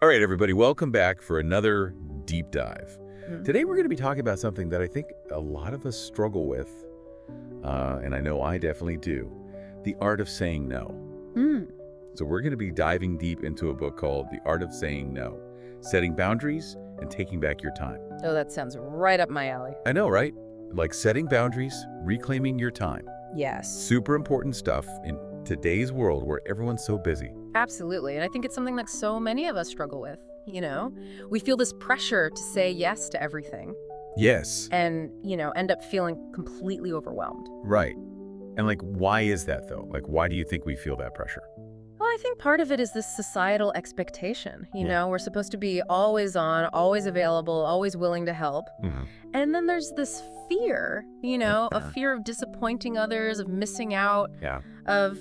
All right, everybody, welcome back for another deep dive. Mhm. Today, we're going to be talking about something that I think a lot of us struggle with, and I know I definitely do, the art of saying no. Mm. So we're going to be diving deep into a book called The Art of Saying No, Setting Boundaries and Taking Back Your Time. Oh, that sounds right up my alley. I know, right? Like setting boundaries, reclaiming your time. Yes, Super important stuff in today's world where everyone's so busy. absolutely. And I think it's something that so many of us struggle with, We feel this pressure to say yes to everything Yes, and, end up feeling completely overwhelmed. right. And like, why is that though? Like, why do you think we feel that pressure? Well, I think part of it is this societal expectation. Yeah. We're supposed to be always on, always available, always willing to help. And then there's this fear, a fear of disappointing others, of missing out, Yeah. of,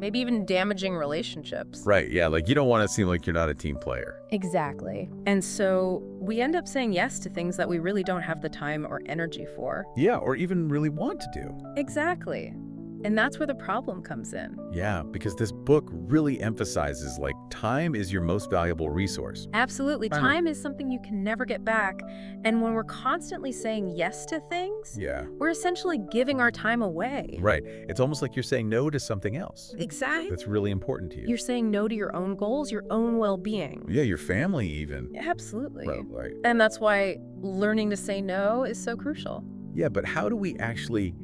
maybe even damaging relationships. Right, yeah, like you don't want to seem like you're not a team player. Exactly. And so we end up saying yes to things that we really don't have the time or energy for. Yeah, or even really want to do. Exactly. And that's where the problem comes in. Yeah, because this book really emphasizes like time is your most valuable resource. Absolutely. Right. Time is something you can never get back. And when we're constantly saying yes to things, Yeah. we're essentially giving our time away. Right. It's almost like you're saying no to something else Exactly. that's really important to you. You're saying no to your own goals, your own well-being. Yeah, your family even. Absolutely. Right. And that's why learning to say no is so crucial. Yeah, but how do we actually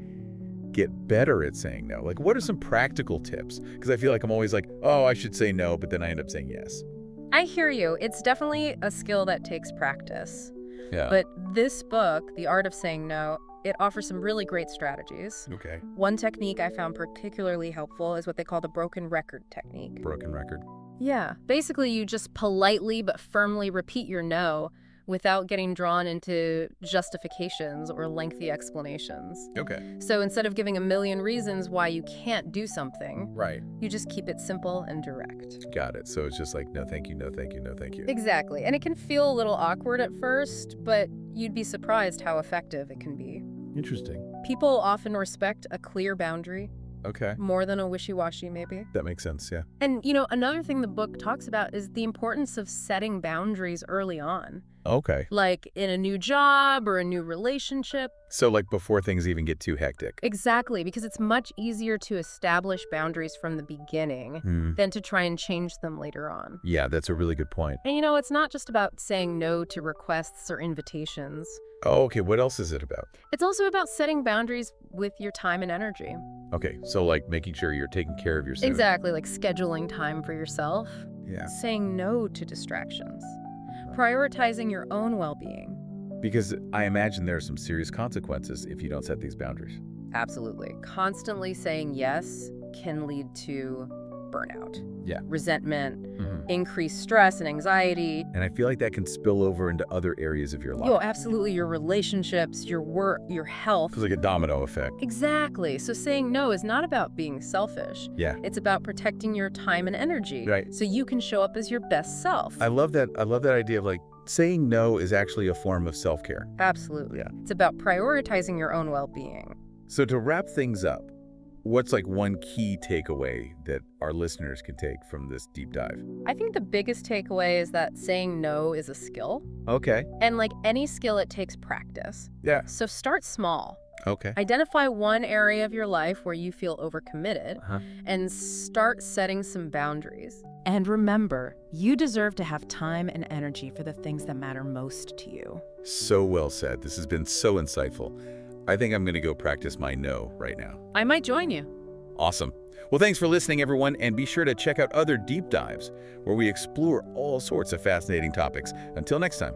get better at saying no? Like, what are some practical tips? Because I feel like I'm always like, oh, I should say no, but then I end up saying yes. I hear you. It's definitely a skill that takes practice. Yeah. But this book, The Art of Saying No, it offers some really great strategies. Okay. One technique I found particularly helpful is what they call the broken record technique. Broken record. Yeah. Basically, you just politely but firmly repeat your no without getting drawn into justifications or lengthy explanations. Okay. So instead of giving a million reasons why you can't do something, Right. you just keep it simple and direct. Got it. So it's just like, no, thank you, no, thank you, no, thank you. Exactly. And it can feel a little awkward at first, but you'd be surprised how effective it can be. Interesting. People often respect a clear boundary Okay. more than a wishy-washy, maybe. That makes sense, yeah. And, another thing the book talks about is the importance of setting boundaries early on, Okay. like in a new job or a new relationship. So like before things even get too hectic. Exactly, because it's much easier to establish boundaries from the beginning than to try and change them later on. Yeah, that's a really good point. And, it's not just about saying no to requests or invitations. Oh, okay. What else is it about? It's also about setting boundaries with your time and energy. Okay. So like making sure you're taking care of yourself. Exactly, like scheduling time for yourself, Yeah. saying no to distractions, prioritizing your own well-being. Because I imagine there are some serious consequences if you don't set these boundaries. Absolutely. Constantly saying yes can lead to burnout, Yeah. resentment, increased stress and anxiety. And I feel like that can spill over into other areas of your life. Absolutely, your relationships, your work, your health. It's like a domino effect. Exactly. So saying no is not about being selfish. Yeah. It's about protecting your time and energy. Right. So you can show up as your best self. I love that. I love that idea of like saying no is actually a form of self-care. Absolutely. Yeah. It's about prioritizing your own well-being. So to wrap things up, what's like one key takeaway that our listeners can take from this deep dive? I think the biggest takeaway is that saying no is a skill. Okay. And like any skill, it takes practice. Yeah. So start small. Okay. Identify one area of your life where you feel overcommitted Uh-huh. and start setting some boundaries. And remember, you deserve to have time and energy for the things that matter most to you. So well said. This has been so insightful. I think I'm going to go practice my no right now. I might join you. Awesome. Well, thanks for listening, everyone, and be sure to check out other deep dives where we explore all sorts of fascinating topics. Until next time.